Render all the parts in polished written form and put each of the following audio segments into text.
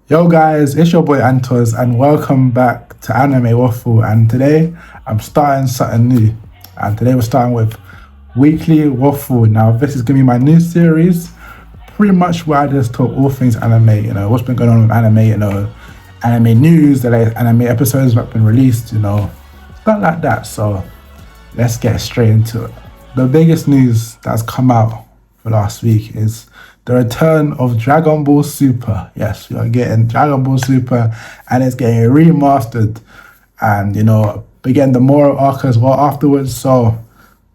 Yo guys, it's your boy Antos and welcome back to Anime Waffle, and today I'm starting something new, and today we're starting with Weekly Waffle. Now this is gonna be my new series, pretty much where I just talk all things anime, what's been going on with anime, anime news, the latest anime episodes that have been released, stuff like that. So let's get straight into it. The biggest news that's come out for last week is the return of Dragon Ball Super. Yes, we are getting Dragon Ball Super and it's getting remastered. And, begin the Moro arc as well afterwards. So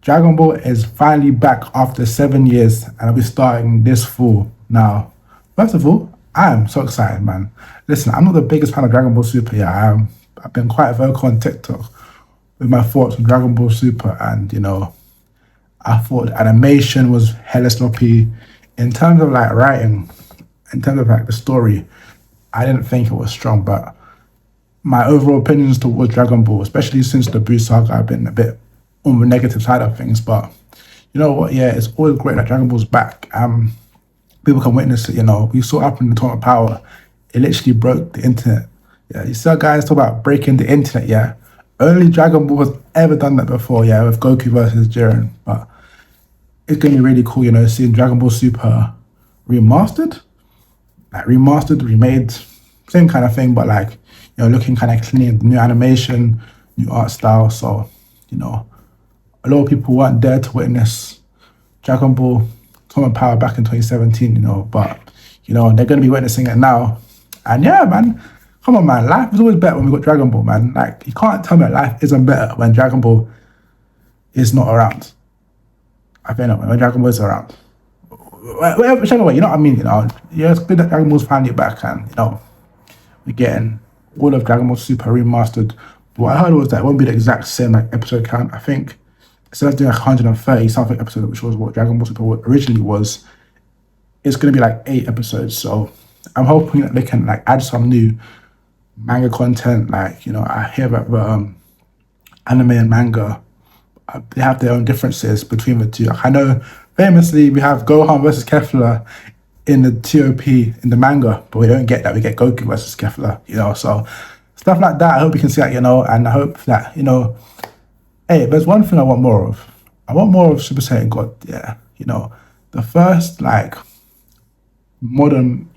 Dragon Ball is finally back after 7 years and I'll be starting this fall. Now, first of all, I am so excited, man. Listen, I'm not the biggest fan of Dragon Ball Super. Yeah, I've been quite vocal on TikTok with my thoughts on Dragon Ball Super, and I thought the animation was hella sloppy. In terms of like writing, in terms of like the story, I didn't think it was strong. But my overall opinions towards Dragon Ball, especially since the Buu saga, have been a bit on the negative side of things. But you know what? Yeah, it's always great that Dragon Ball's back. People can witness it. We saw up in the Tournament of Power, it literally broke the internet. Yeah, you saw guys talk about breaking the internet. Yeah, only Dragon Ball has ever done that before. Yeah, with Goku versus Jiren. But it's gonna be really cool, seeing Dragon Ball Super remastered, remade, same kind of thing, but like, looking kind of clean, new animation, new art style. So, a lot of people weren't there to witness Dragon Ball Tournament Power back in 2017, but they're gonna be witnessing it now. And yeah, man, come on, man, life is always better when we got Dragon Ball, man. Like, you can't tell me that life isn't better when Dragon Ball is not around. I think when Dragon Ball is around. Whichever way, you know what I mean? Yeah, it's good that Dragon Ball's finally back, and we're getting all of Dragon Ball Super remastered. But what I heard was that it won't be the exact same like episode count. I think instead of doing like 130 something episodes, which was what Dragon Ball Super originally was, it's gonna be like 8 episodes. So I'm hoping that they can like add some new manga content. Like, I hear that the anime and manga, they have their own differences between the two. I know famously we have Gohan versus Kefla in the TOP in the manga, but we don't get that. We get Goku versus Kefla, so stuff like that. I hope we can see that, and I hope that, hey, there's one thing I want more of. I want more of Super Saiyan God, yeah. The first like modern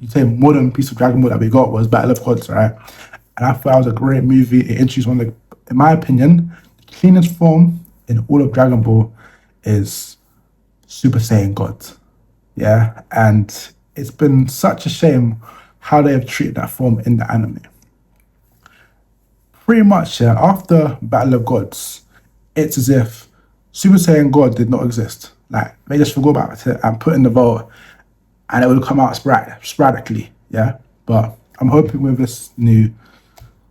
piece of Dragon Ball that we got was Battle of Gods, right? And I thought that was a great movie. It introduced one of the, in my opinion, the cleanest form in all of Dragon Ball is Super Saiyan God. Yeah, and it's been such a shame how they have treated that form in the anime. Pretty much, yeah, after Battle of Gods, it's as if Super Saiyan God did not exist. Like, they just forgot about it and put in the vote, and it would come out sporadically, yeah? But I'm hoping with this new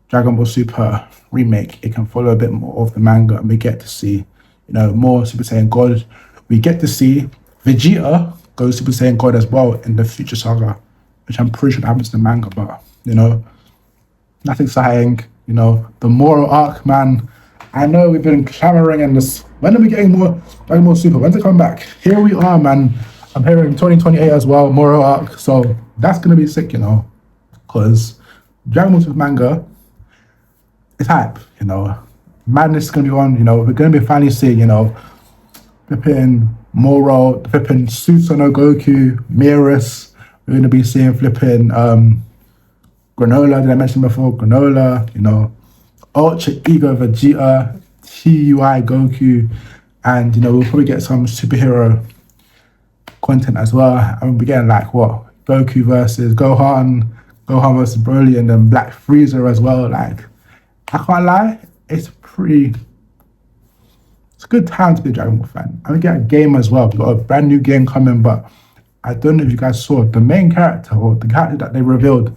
Dragon Ball Super remake, it can follow a bit more of the manga, and we get to see, more Super Saiyan God. We get to see Vegeta go Super Saiyan God as well in the future saga, which I'm pretty sure happens in the manga, but nothing exciting. The Moro arc, man. I know we've been clamoring in this. When are we getting more Dragon Ball Super? When's it come back? Here we are, man. I'm hearing 2028 as well, Moro arc. So that's gonna be sick, because Dragon Ball Super manga, it's hype, Madness is gonna be on, we're gonna be finally seeing, flipping Moro, flipping Susanoo Goku, Mirrors. We're gonna be seeing flipping Granola, did I mention before? Granola, Ultra Ego Vegeta, TUI Goku, and we'll probably get some superhero content as well. And we'll be getting like what? Goku versus Gohan versus Broly, and then Black Freezer as well. Like, I can't lie, it's a good time to be a Dragon Ball fan. And we get a game as well. We've got a brand new game coming, but I don't know if you guys saw the main character or the character that they revealed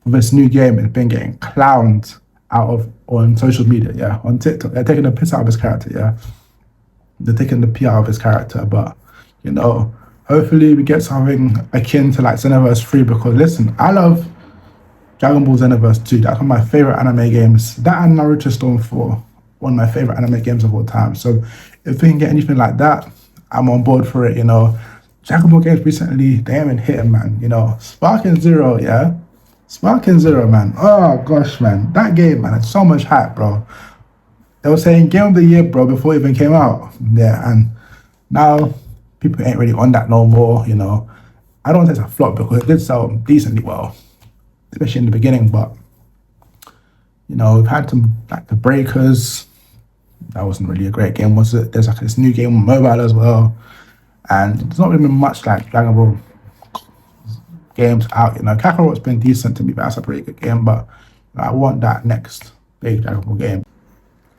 for this new game has been getting clowned out of on social media, yeah, on TikTok. They're taking the piss out of his character, yeah. They're taking the pee out of his character, but hopefully we get something akin to like Xenoverse 3, because listen, I love Dragon Ball Xenoverse 2. That's one of my favorite anime games. That and Naruto Storm 4, one of my favorite anime games of all time. So if we can get anything like that, I'm on board for it. Dragon Ball games recently, they haven't hit, man. Spark and Zero, yeah. Sparking Zero, man. Oh gosh, man. That game, man, had so much hype, bro. They were saying game of the year, bro, before it even came out. Yeah, and now people ain't really on that no more, you know. I don't think it's a flop because it did sell decently well, especially in the beginning, but you know, we've had some like the Breakers. That wasn't really a great game, was it? There's like this new game on mobile as well. And there's not really been much like Dragon Ball games out, you know. Kakarot's been decent to me, but that's a pretty good game. But I want that next big Dragon Ball game.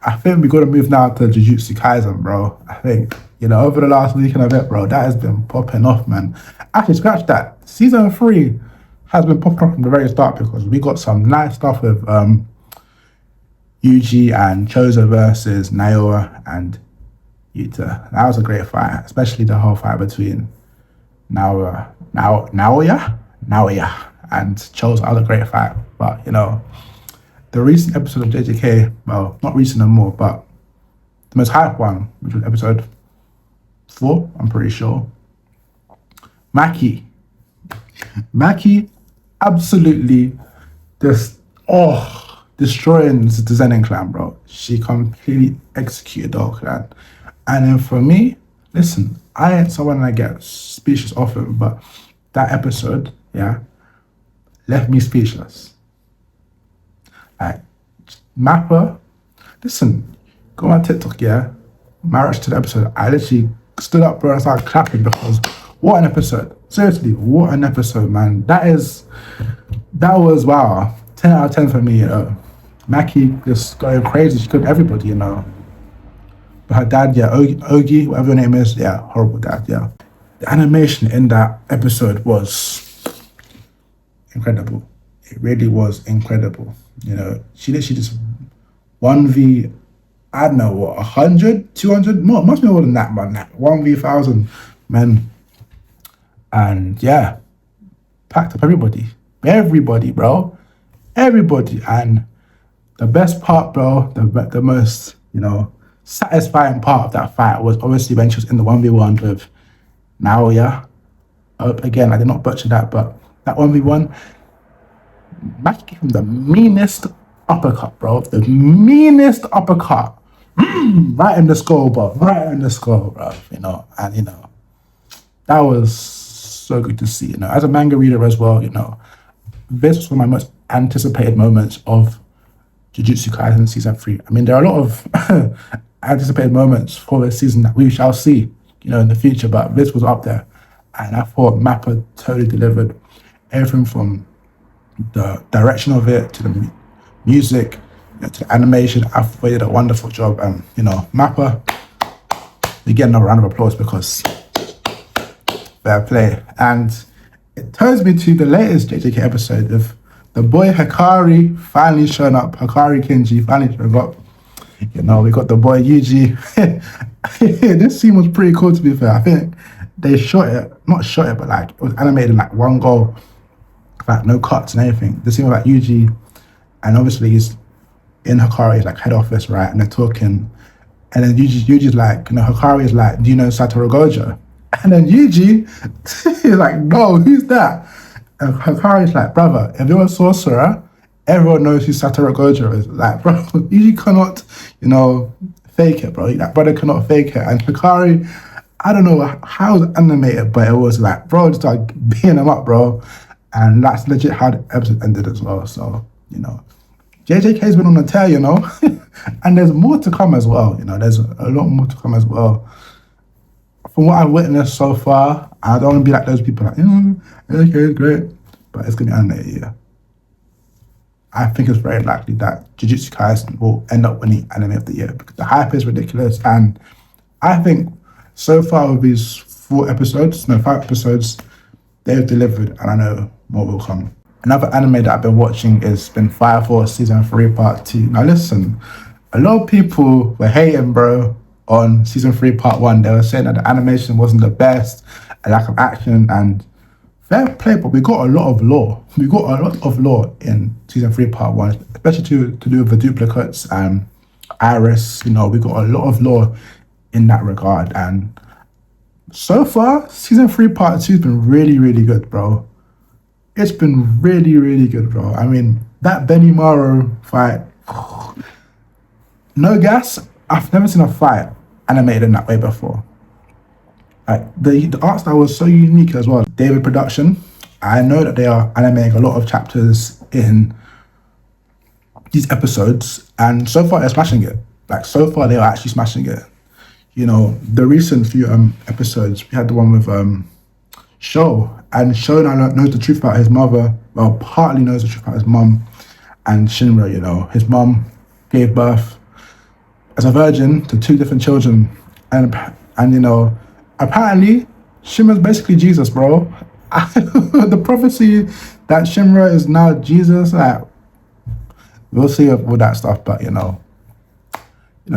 I think we got to move now to Jujutsu Kaisen, bro. I think, you know, over the last week and a bit, bro, that has been popping off, man. Actually, scratch that. Season 3 has been popping off from the very start because we got some nice stuff with Yuji and Chozo versus Naoya and Yuta. That was a great fight, especially the whole fight between Naoya and Chozo. That was a great fight. But, you know, the recent episode of JJK, well, not recent no more, but the most hype one, which was episode 4, I'm pretty sure. Maki absolutely just, destroying the Zenin clan, bro. She completely executed the whole clan. And then for me, listen, I ain't someone that gets speechless often, but that episode, yeah, left me speechless. Like, Mappa, listen, go on TikTok, yeah, marriage to the episode. I literally stood up, bro, and started clapping because what an episode. Seriously, what an episode, man. That was, wow, 10 out of 10 for me, you know. Maki just going crazy. She killed everybody, you know. But her dad, yeah, Ogi, whatever her name is, yeah, horrible dad, yeah. The animation in that episode was incredible. It really was incredible. You know, she literally just 1v, I don't know what, 100, 200, more, must be more than that, man. Like 1v 1,000 men. And yeah, packed up everybody. Everybody, bro. Everybody. And the best part, bro, the most, you know, satisfying part of that fight was obviously when she was in the 1v1 with Naoya. Again, I did not butcher that, but that 1v1, Maki gave him the meanest uppercut, bro. The meanest uppercut. Right in the skull, bro. Right in the skull, bro. You know, and you know, that was so good to see. You know, as a manga reader as well, you know, this was one of my most anticipated moments of Jujutsu Kaisen season 3. I mean, there are a lot of anticipated moments for this season that we shall see, you know, in the future, but this was up there. And I thought Mappa totally delivered everything from the direction of it to the music, you know, to the animation. I thought they did a wonderful job. And, you know, Mappa, you get another round of applause because fair play. And it turns me to the latest JJK episode of the boy Hikari finally showing up. Hikari Kinji finally showing up. You know, we got the boy Yuji. This scene was pretty cool, to be fair. I think they not shot it, but like it was animated in like one go, like no cuts and anything. The scene with like Yuji, and obviously he's in Hikari's like head office, right? And they're talking, and then Yuji's like, you know, Hikari is like, do you know Satoru Gojo? And then Yuji is like, no, who's that? And Hikari's like, brother, if you're a sorcerer, everyone knows who Satoru Gojo is. Like, bro, Yuji cannot, you know, fake it, bro. That brother cannot fake it. And Hikari, I don't know how it was animated, but it was like, bro, just like beating him up, bro. And that's legit how the episode ended as well. So, you know, JJK's been on the tear, you know, and there's more to come as well. You know, there's a lot more to come as well. From what I've witnessed so far, I don't want to be like those people like, okay, great, but it's going to be animated, yeah. I think it's very likely that Jujutsu Kaisen will end up winning Anime of the Year because the hype is ridiculous. And I think so far with these 5 episodes, they've delivered, and I know more will come. Another anime that I've been watching has been Fire Force Season 3 Part 2. Now listen, a lot of people were hating, bro, on Season 3 Part 1. They were saying that the animation wasn't the best, a lack of action, and fair play, but we got a lot of lore. We got a lot of lore in Season 3 Part 1, especially to do with the duplicates and Iris. You know, we got a lot of lore in that regard. And so far, Season 3 Part 2 has been really, really good, bro. It's been really, really good, bro. I mean, that Benny Morrow fight, no gas. I've never seen a fight animated in that way before. Like the art style was so unique as well. David Production. I know that they are animating a lot of chapters in these episodes, and so far they're smashing it. Like so far they are actually smashing it. You know, the recent few episodes, we had the one with Sho, and Sho now knows the truth about his mother. Well, partly knows the truth about his mum, and Shinra. You know, his mum gave birth as a virgin to two different children, and you know, apparently Shinra's basically Jesus, bro. The prophecy that Shinra is now Jesus, like we'll see with that stuff, but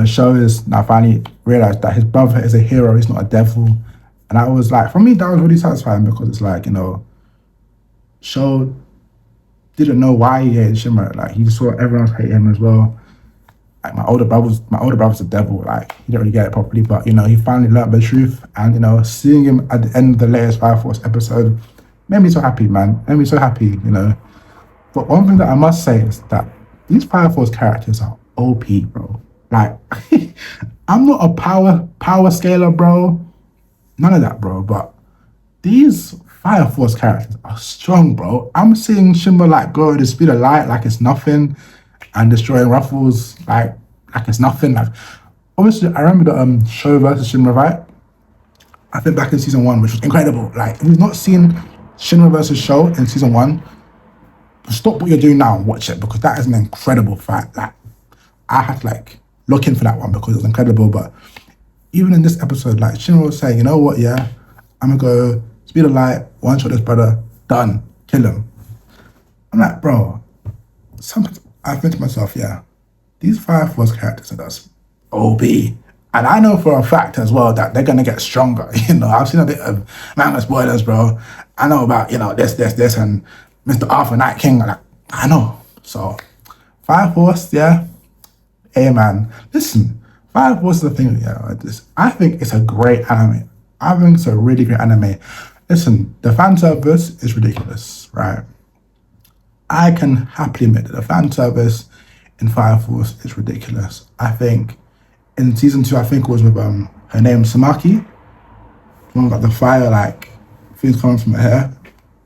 Sho is now finally realized that his brother is a hero, he's not a devil. And I was like, for me, that was really satisfying because it's like, Sho didn't know why he hated Shinra. Like he just saw everyone else hate him as well. Like my older brother's the devil. Like he didn't really get it properly, but he finally learned the truth. And seeing him at the end of the latest Fire Force episode made me so happy, man. Made me so happy. But one thing that I must say is that these Fire Force characters are OP, bro. Like I'm not a power scaler, bro. None of that, bro. But these Fire Force characters are strong, bro. I'm seeing Shinra like go at the speed of light like it's nothing, and destroying Ruffles like it's nothing. Like obviously, I remember the Sho versus Shinra fight. I think back in season 1, which was incredible. Like if you've not seen Shinra versus Sho in season 1, stop what you're doing now and watch it because that is an incredible fight. Like I had to look in for that one because it was incredible. But even in this episode, like Shinra was saying, you know what, yeah, I'm gonna go speed of light, one shot this brother, done, kill him. I'm like, bro, sometimes I think to myself, yeah, these Fire Force characters are just OP. And I know for a fact as well that they're gonna get stronger. I've seen a bit of manga spoilers, bro. I know about, this, and Mr. Arthur Night King. Like, I know. So, Fire Force, yeah. Hey, man. Listen, Fire Force is the thing, yeah. I think it's a great anime. I think it's a really great anime. Listen, the fan service is ridiculous, right? I can happily admit that the fan service in Fire Force is ridiculous. I think in season 2, I think it was with her name Samaki. One got the fire things coming from her hair.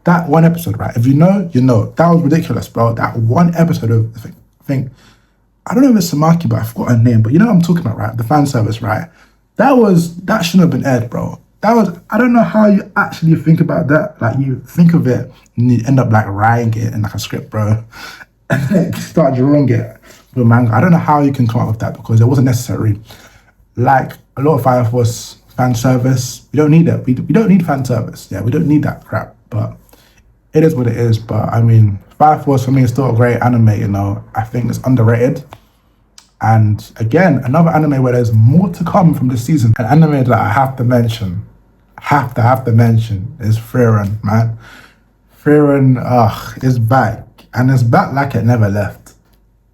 That one episode, right? If you know, you know. That was ridiculous, bro. That one episode of I think I don't know if it's Samaki, but I forgot her name. But you know what I'm talking about, right? The fan service, right? That shouldn't have been aired, bro. I don't know how you actually think about that. Like you think of it and you end up writing it in a script, bro. And then start drawing it with manga. I don't know how you can come up with that because it wasn't necessary. Like a lot of Fire Force fan service, we don't need it. We don't need fan service. Yeah, we don't need that crap. But it is what it is. But I mean, Fire Force for me is still a great anime, I think it's underrated. And again, another anime where there's more to come from this season. An anime that I have to mention is Frieren, man. Frieren, is back. And it's back like it never left.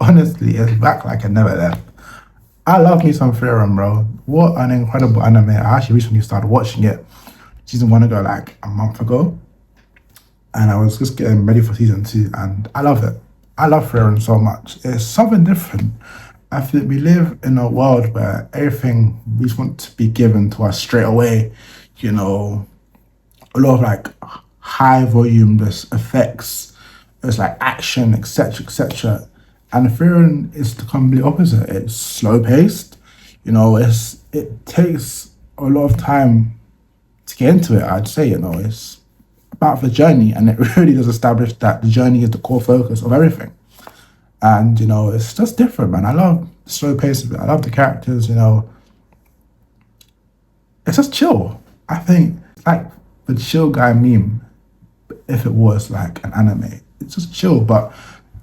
Honestly, it's back like it never left. I love me some Frieren, bro. What an incredible anime. I actually recently started watching it. Season 1 ago, a month ago. And I was just getting ready for season 2, and I love it. I love Frieren so much. It's something different. I feel we live in a world where everything we just want to be given to us straight away. A lot of high volume, there's effects, there's action, etc., etc. And Frieren is the complete opposite. It's slow paced. It takes a lot of time to get into it. I'd say it's about the journey, and it really does establish that the journey is the core focus of everything. And it's just different, man. I love the slow pace of it. I love the characters. It's just chill. I think it's like the chill guy meme, if it was an anime. It's just chill, but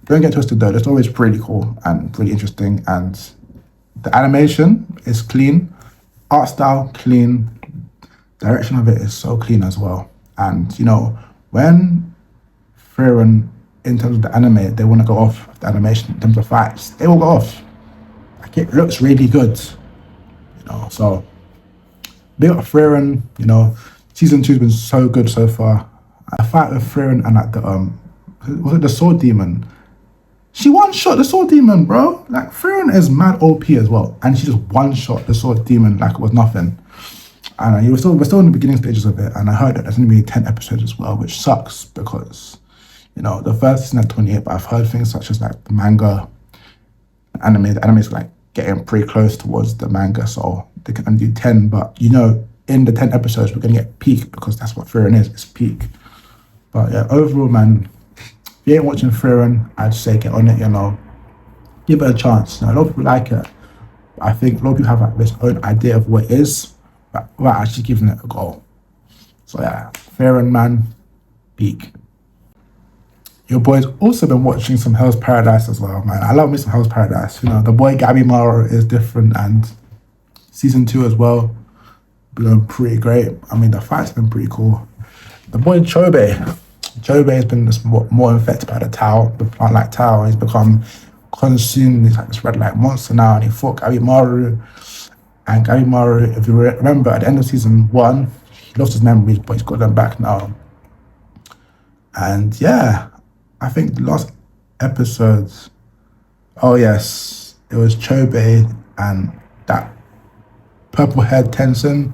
don't get twisted though. It's always pretty cool and really interesting, and the animation is clean, art style clean, direction of it is so clean as well. And when Frieren, in terms of the anime, they want to go off the animation in terms of fights, they will go off. It looks really good, So big up Frieren. Season 2's been so good so far, A fight with Frieren and like the was it the sword demon? She one shot the sword demon, bro. Like Frieren is mad OP as well, and she just one shot the sword demon like it was nothing. And we're still in the beginning stages of it, and I heard that there's going to be 10 episodes as well, which sucks because, you know, the first season at 28, but I've heard things such as like the manga, the anime is like getting pretty close towards the manga, so they can only do 10, but you know, in the 10 episodes, we're going to get peak because that's what Frieren is, it's peak. But yeah, overall, man, if you ain't watching Frieren, I'd say get on it, you know, give it a chance. You know, a lot of people like it, but I think a lot of people have like this own idea of what it is, but without actually giving it a go. So yeah, Frieren, man, peak. Your boy's also been watching some Hell's Paradise as well, man. I love me some Hell's Paradise. You know, the boy Gabby Mara is different, and season 2 as well, been pretty great. I mean, the fight's been pretty cool. The boy Chobe has been more infected by the Tau, the plant-like Tau. He's become consumed. He's like this red light monster now, and he fought Gabby Maru. And Gabby Maru, if you remember, at the end of season 1, he lost his memories, but he's got them back now. And yeah, I think the last episodes, oh yes, it was Chobe and that purple-haired Tenson,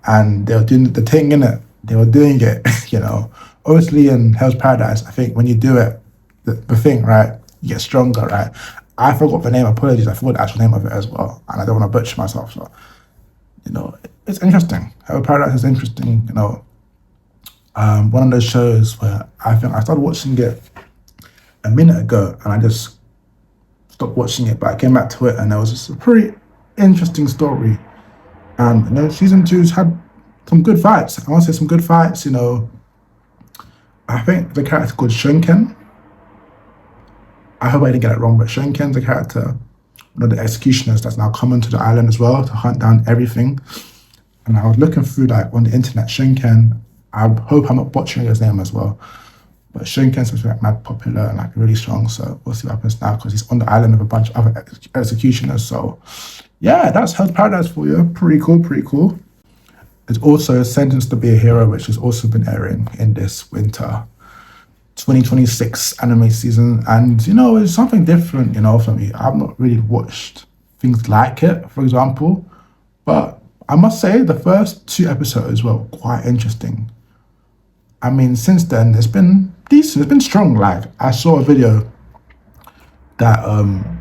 and they were doing the thing, innit? They were doing it, you know. Obviously in Hell's Paradise, I think when you do it, the thing, right, you get stronger, right? I forgot the name, apologies, I forgot the actual name of it as well, and I don't want to butcher myself, so, you know, it's interesting. Hell's Paradise is interesting, you know. One of those shows where I think I started watching it a minute ago, and I just stopped watching it, but I came back to it, and there was just a pretty interesting story. And you know, season 2's had some good fights. I want to say some good fights. You know, I think the character called Shunken. I hope I didn't get it wrong, but Shunken's a character, one of the executioners that's now coming to the island as well to hunt down everything. And I was looking through like on the internet, Shunken. I hope I'm not butchering his name as well. But Shunken's like mad popular and like really strong, so we'll see what happens now because he's on the island with a bunch of other executioners. So yeah, that's Hell's Paradise for you. Pretty cool, pretty cool. There's also Sentenced to Be a Hero, which has also been airing in this winter 2026 anime season. And you know, it's something different, you know, for me. I've not really watched things like it, for example. But I must say the first 2 episodes were quite interesting. I mean, since then, it's been decent, it's been strong. Like, I saw a video that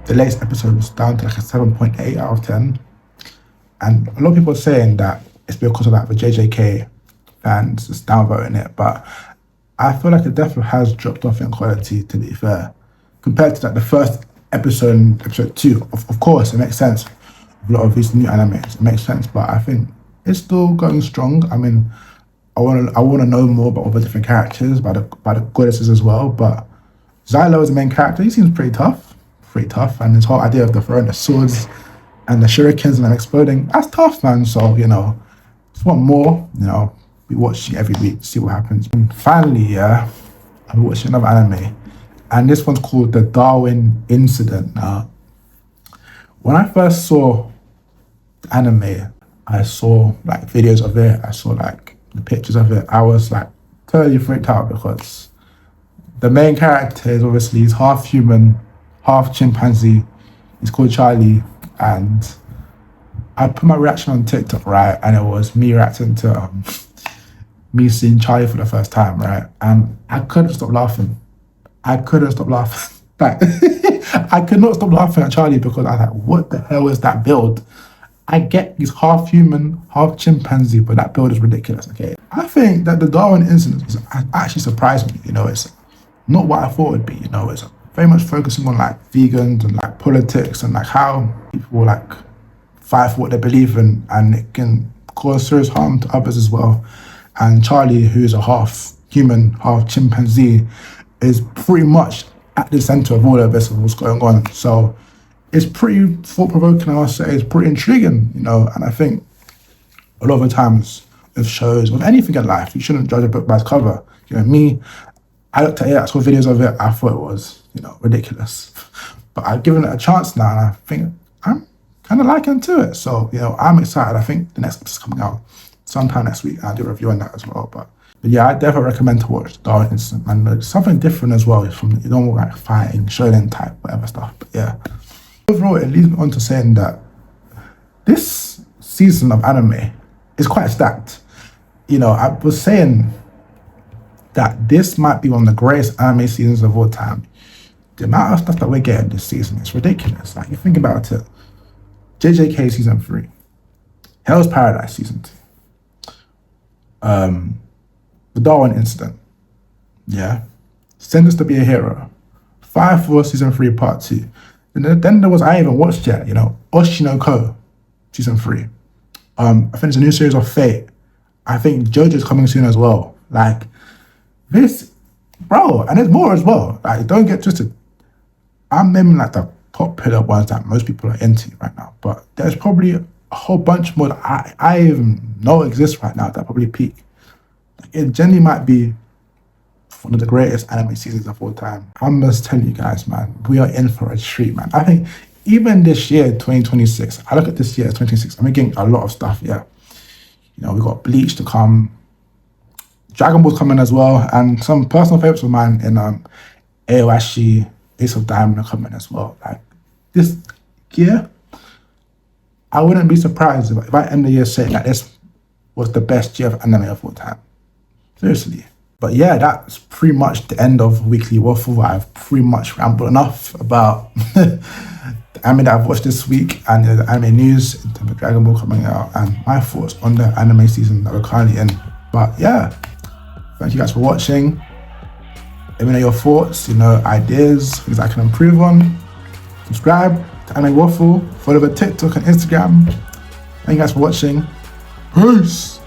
the latest episode was down to like a 7.8 out of 10. And a lot of people are saying that it's because of like the JJK fans just downvoting it. But I feel like it definitely has dropped off in quality, to be fair. Compared to like the first episode and episode 2, of course, it makes sense. A lot of these new animes, it makes sense. But I think it's still going strong. I mean, I want to know more about all the different characters, by the goddesses as well. But Xylo is the main character. He seems pretty tough, and his whole idea of the throwing the swords and the shurikens and them exploding, that's tough, man. So you know, just want more. You know, we watch it every week to see what happens. And finally, yeah, I'm watching another anime, and this one's called The Darwin Incident. Now, when I first saw the anime, I saw like videos of it. I saw like the pictures of it. I was like totally freaked out because the main character is obviously he's half human, half chimpanzee. He's called Charlie, and I put my reaction on TikTok, right? And it was me reacting to me seeing Charlie for the first time, right? And I couldn't stop laughing. Like, I could not stop laughing at Charlie because I was like, what the hell is that build? I get he's half human, half chimpanzee, but that build is ridiculous, okay? I think that the Darwin incident actually surprised me, you know, it's not what I thought it would be, you know, it's very much focusing on like vegans and like politics and like how people like fight for what they believe in, and it can cause serious harm to others as well. And Charlie, who's a half human, half chimpanzee, is pretty much at the center of all of this and what's going on. So it's pretty thought-provoking, I must say. It's pretty intriguing, you know, and I think a lot of the times with shows, with anything in life, you shouldn't judge a book by its cover. You know, me, I looked at it, I saw videos of it, I thought it was, you know, ridiculous. But I've given it a chance now, and I think I'm kind of liking to it. So, you know, I'm excited. I think the next episode's coming out sometime next week. I'll do a review on that as well. But But yeah, I definitely recommend to watch Darwin Instant, and it's something different as well. It's from you don't like fighting, shonen type, whatever stuff. But yeah, overall, it leads me on to saying that this season of anime is quite stacked. You know, I was saying that this might be one of the greatest anime seasons of all time. The amount of stuff that we're getting this season is ridiculous. Like, you think about it, JJK season 3, Hell's Paradise season 2, the Darwin Incident, yeah, Send Us to Be a Hero, Fire Force season 3 part 2. And then there was, I ain't even watched yet, you know, Oshinoko season 3. I think there's a new series of Fate. I think JoJo's coming soon as well. Like, this, bro, and there's more as well. Like, don't get twisted. I'm naming like the popular ones that most people are into right now, but there's probably a whole bunch more that I even know exist right now that probably peak. Like, it genuinely might be one of the greatest anime seasons of all time. I'm just telling you guys, man, we are in for a treat, man. I think even this year, 2026, I look at this year, 2026, I'm getting a lot of stuff, yeah. You know, we got Bleach to come, Dragon Ball's coming as well, and some personal favorites of mine in Aoashi, Ace of Diamond are coming as well. Like, this year, I wouldn't be surprised if I end the year saying that this was the best year of anime of all time. Seriously. But yeah, that's pretty much the end of Weekly Waffle. I've pretty much rambled enough about the anime that I've watched this week and the anime news in terms of Dragon Ball coming out and my thoughts on the anime season that we're currently in. But yeah, thank you guys for watching. Let me know your thoughts, you know, ideas, things I can improve on. Subscribe to Anime Waffle, follow the TikTok and Instagram. Thank you guys for watching. Peace!